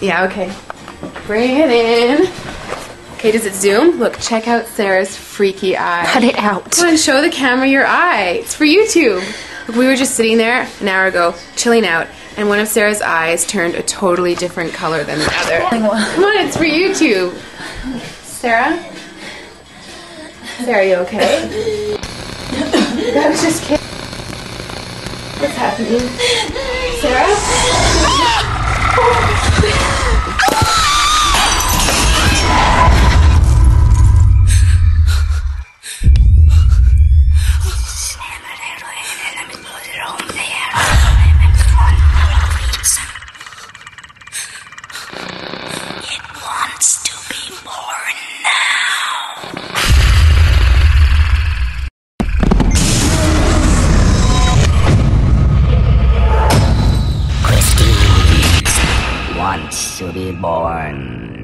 Yeah, okay. Bring it in. Okay, does it zoom? Look, check out Sarah's freaky eye. Cut it out. Come on, show the camera your eye. It's for YouTube. Look, we were just sitting there an hour ago, chilling out, and one of Sarah's eyes turned a totally different color than the other. Come on, it's for YouTube. Sarah? Sarah, are you okay? I was just kidding. What's happening? Sarah? It wants to be born now. Christine wants to be born